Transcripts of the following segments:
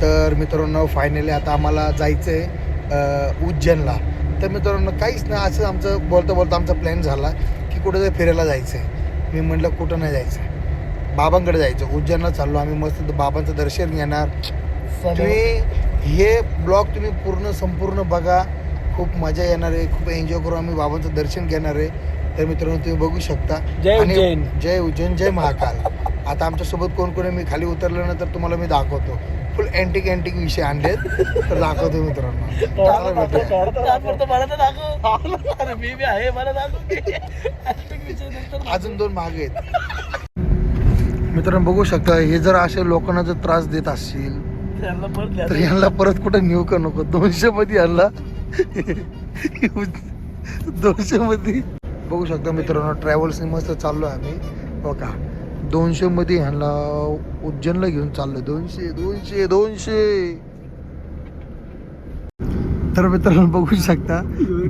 तर मित्रांनो फायनली आता आम्हाला जायचं आहे उज्जैनला. तर मित्रांनो काहीच नाही, असं आमचं बोलता बोलता आमचा प्लॅन झाला की कुठं फिरायला जायचं आहे. मी म्हटलं कुठं नाही जायचं, बाबांकडे जायचं. उज्जैनला चाललो आम्ही, मस्त बाबांचं दर्शन घेणार. तुम्ही हे ब्लॉग तुम्ही संपूर्ण बघा, खूप मजा येणार आहे, खूप एन्जॉय करू आम्ही, बाबांचं दर्शन घेणार आहे. तर मित्रांनो तुम्ही बघू शकता. जय उज्जैन. जय उज्जैन, जय महाकाल. आता आमच्यासोबत कोण कोण आहे मी खाली उतरल्यानंतर तुम्हाला मी दाखवतो. फुल अँटिक विषय आणलेत, तर दाखवतो मित्रांनो. अजून 2 मागे आहेत. मित्रांनो बघू शकता, हे जर असे लोकांना जर त्रास देत असतील तर यांना परत कुठं नेऊ का नको. 200 मध्ये यांना 200 मध्ये बघू शकता मित्रांनो, ट्रॅव्हल्सने मस्त चाललो आहे आम्ही. बघा 200 मध्ये ह्यांना उज्जैनला घेऊन चाललोय. 200 तर मित्रांनो बघू शकता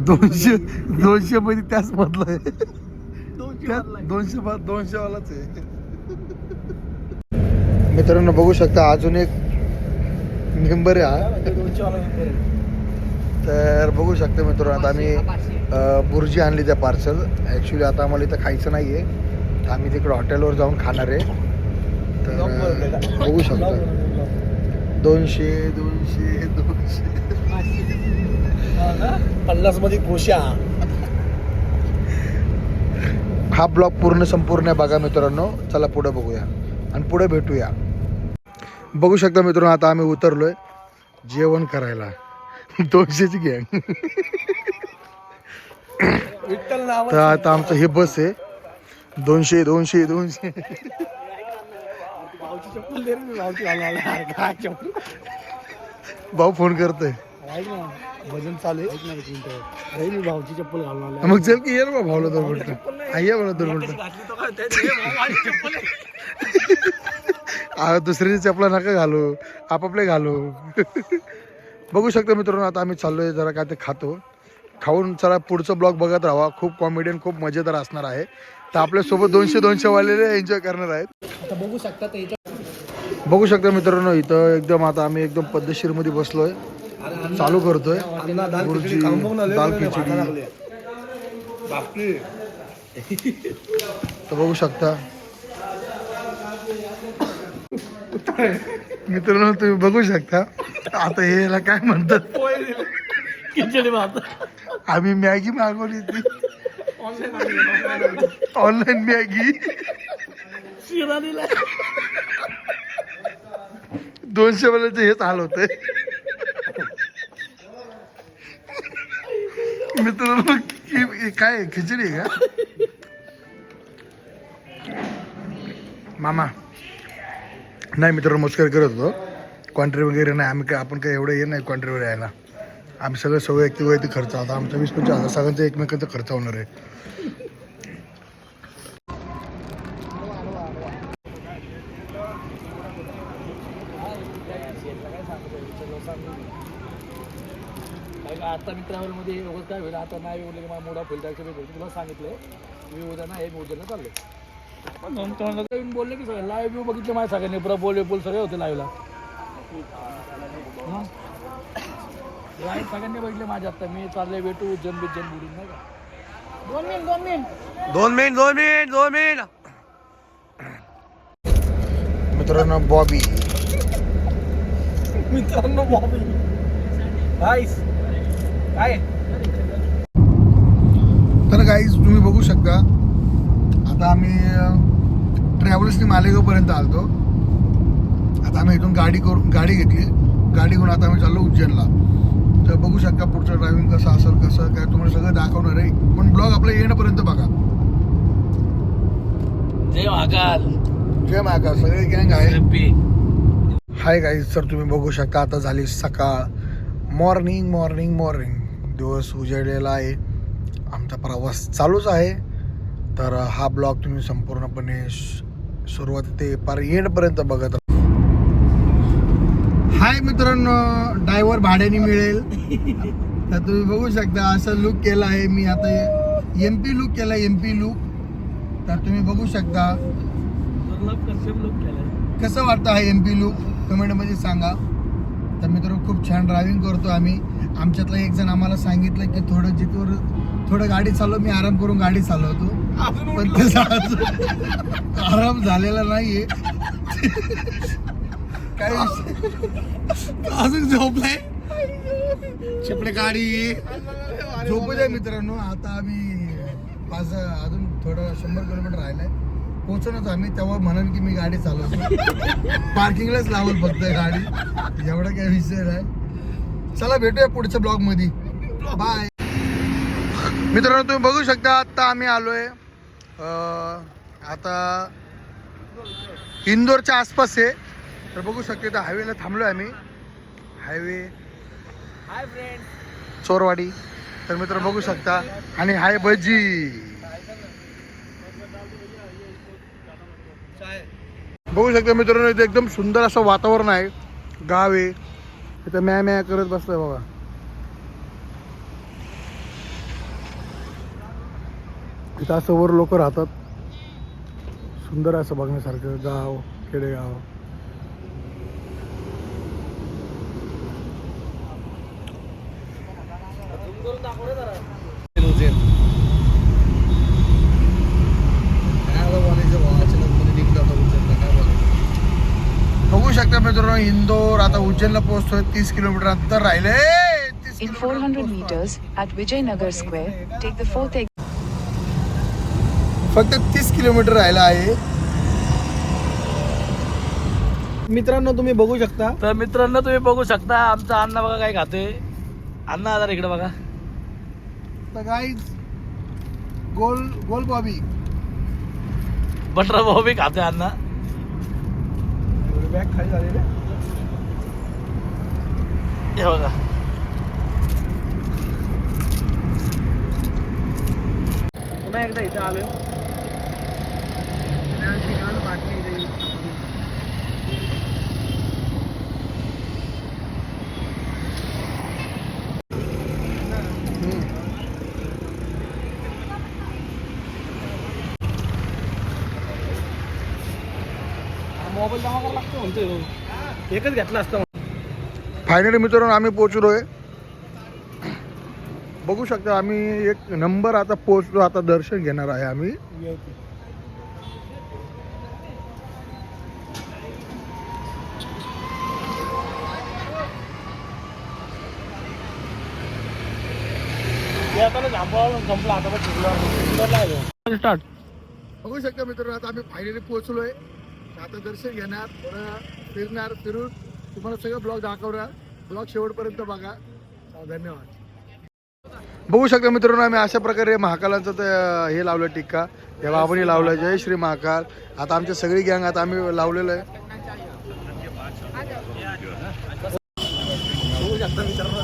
200 मध्ये त्याच मधलं आहे. 200 वालाच आहे. मित्रांनो बघू शकता अजून एक मेंबर आहे. तर बघू शकता मित्रांनो, आता आम्ही बुर्जी आणली त्या पार्सल. ॲक्च्युली आता आम्हाला इथं खायचं नाही आहे, आम्ही तिकडे हॉटेलवर जाऊन खाणार आहे. तर बघू शकता 200 50 मध्ये गोशा. हा ब्लॉग संपूर्ण बघा मित्रांनो. चला पुढे बघूया आणि पुढे भेटूया. बघू शकता मित्रांनो, आता आम्ही उतरलोय जेवण करायला. 200ची गँग. तर आता आमचं हे बस आहे. 200 भाऊ फोन करतोय. भजन चालू आहे. मी भाऊची चप्पल घालून आला. मग चल की ये ना भाऊला 2 मिनिटं. ये मला 2 मिनिटं. दुसऱ्याची चपला नका घालू, आपापले घालू. बघू शकता मित्रांनो, आता आम्ही चाललोय जरा काय ते खाऊन चला पुढचं ब्लॉग बघत राहा. खूप कॉमेडियन, खूप मजेदार असणार आहे. तर आपल्यासोबत 200 वालेले एन्जॉय करणार आहेत. आता बघू शकता मित्रांनो, इथं एकदम आता आम्ही एकदम पद्धतशीर मध्ये बसलोय, चालू करतोय. बुर्जी, दाल खिचडी. तर बघू शकता मित्रांनो, तुम्ही बघू शकता. आता हे काय म्हणतात, खिचडी भात. आम्ही मॅगी मागवली ती ऑनलाईन मॅगी. शिरा दिला. 200 वाल्याचं हेच हाल होतंय मित्रांनो. काय खिचडी आहे का मामा? नाही मित्रांनो, मस्करी करत होतो. क्वांट्री वगैरे नाही, आपण काय एवढं हे नाही क्वांट्रीवर यायला. आम्ही सगळं वैयक्तिक खर्च. आता आमचा 20-25 सगळ्यांचा एकमेकांचा खर्च होणार आहे. आता मी ट्रॅव्हलमध्ये काय होईल, आता नाही बोलले की मला मोडा होईल. तुला सांगितलंय मी उद्या ना एक उद्याला चाललोय. बोलले की सगळं लाईव्ह व्यू बघितले माझ्या सगळ्यांनी. बोल सगळे होते लाईव्हला. सगळ्यांनी बघितले माझ्या. आता मी चाललोय भेटू उज्जैन बुडून नाही का. 2 मिनिट. मित्रांनो बॉबी काय. तर गाईज तुम्ही बघू शकता, आता आम्ही ट्रॅव्हल्सने मालेगावपर्यंत आलतो. आता आम्ही इथून गाडी घेतली. गाडी घेऊन आता आम्ही चाललो उज्जैनला. तर बघू शकता पुढचं ड्रायव्हिंग कसं असेल, कसं काय तुम्हाला सगळं दाखवणार आहे. पण ब्लॉग आपला येण्यापर्यंत बघा. जय महाकाल. सगळे गँग आहे. हाय गाईज, तर तुम्ही बघू शकता आता झाली सकाळ. मॉर्निंग. दिवस उजळलेला आहे. आमचा प्रवास चालूच आहे. तर हा ब्लॉग तुम्ही संपूर्णपणे सुरुवात ते पार एंडपर्यंत बघत राहा. हाय मित्रांनो, ड्रायव्हर भाड्याने मिळेल. तर तुम्ही बघू शकता असं लुक केला आहे मी. आता MP लुक केला, MP लुक. तर तुम्ही बघू शकता कसं वाटतं हा MP लुक, कमेंटमध्ये सांगा. तर मित्रांनो खूप छान ड्रायव्हिंग करतो आम्ही. आमच्यातला एक जण आम्हाला सांगितलं की थोडं गाडी चालव, मी आराम करून गाडी चालवतो, पण त्याचा आराम झालेला नाहीये. काय अजून झोपलाय शेपडे गाडी झोपू द्या मित्रांनो. आता आम्ही अजून थोडं 100 किलोमीटर राहिलंय पोहोचणच आम्ही, तेव्हा म्हणून की मी गाडी चालवतो. पार्किंगलाच लावल फक्त गाडी, एवढा काय विषय नाही. चला भेटूया पुढच्या ब्लॉग मध्ये, बाय. मित्रांनो तुम्ही बघू शकता आता आम्ही आलोय आता इंदोरच्या आसपास आहे. तर बघू शकता इथं हायवेला थांबलोय आम्ही, हायवे हाय फ्रेंड. चोरवाडी. तर मित्र बघू शकता आणि हाय भजी. बघू शकता मित्रांनो इथे एकदम सुंदर असं वातावरण आहे, गाव आहे. इथं म्या म्या करत बसलोय बघा. इथं असं वर लोक राहतात, सुंदर असं बघण्यासारखं गाव, खेडेगाव. बघू शकता मित्रांनो इंदोर आता उज्जैनला पोहोचतोय. 30 किलोमीटर अंतर राहिले. In 400 meters, at Vijaynagar Square, take the fourth exit. फक्त 30 किलोमीटर राहिला आहे. मित्रांनो तुम्ही बघू शकता. तर मित्रांनो तुम्ही बघू शकता आमचा अण्णा बघा काय खातोय. अण्णा आजार इकडे बघा. तर गाईज गोल बॉबी बटर भाऊ बी खातोय अण्णा. बॅग खाली झालेले. हे बघा पुन्हा एकदा इथे आलोय. मोबाईल जमा करायला लागतो म्हणतोय, एकच घेतला असतं. फायनली मित्रांनो आम्ही पोहोचलोय. बघू शकता आम्ही एक नंबर आता पोहोचलो. आता दर्शन घेणार आहे आम्ही. संपला आता स्टार्ट. बघू शकता मित्रांनो आता आम्ही फायनली पोहोचलोय. आता दर्शन घेणार, थोडं फिरून तुम्हाला सगळं ब्लॉग दाखवणार. ब्लॉग शेवटपर्यंत बघा. धन्यवाद. बघू शकता मित्रांनो आम्ही अशा प्रकारे महाकालांचं हे लावलं टिक्का, तेव्हा आपण लावलं जय श्री महाकाल. आता आमच्या सगळी गँग आता आम्ही लावलेलं आहे. बघू शकता मित्रांनो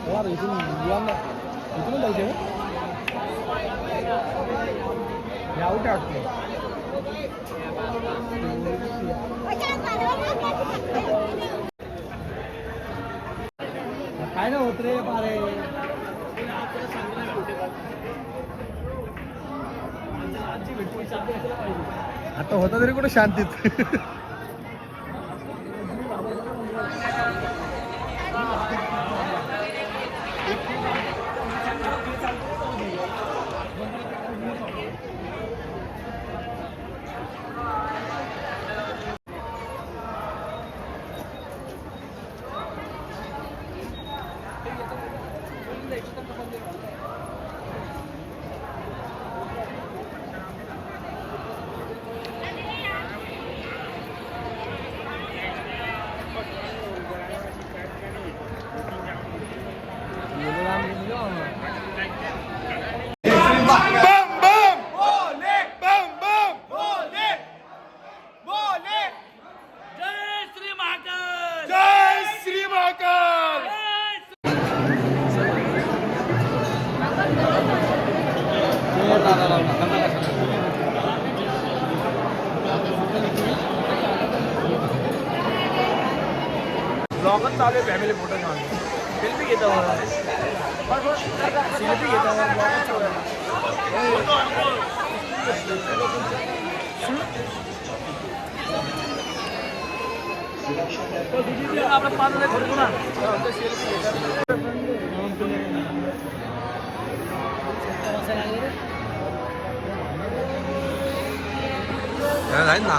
यार इथून इथून जायचं आउट वाटते काय ना होत रे पारे आता होता तरी कुठे शांतीत. ब्लॉगच चालू आहे फॅमिली फोटो घेऊन सेल्फी घेतो सेल्फी घेतो आपण 5,000 खर्चू ना सेल्फी जाईल ना